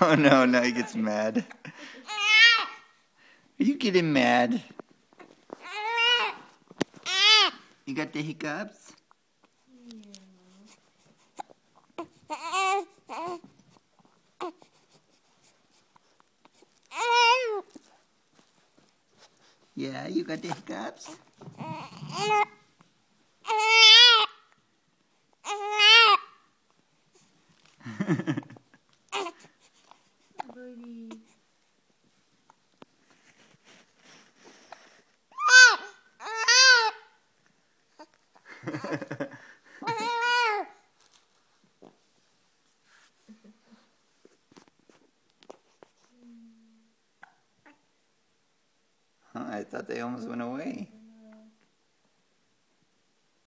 Oh no, now he gets mad. Are you getting mad? You got the hiccups? Yeah, you got the hiccups? Buddy. Huh, I thought they almost went away.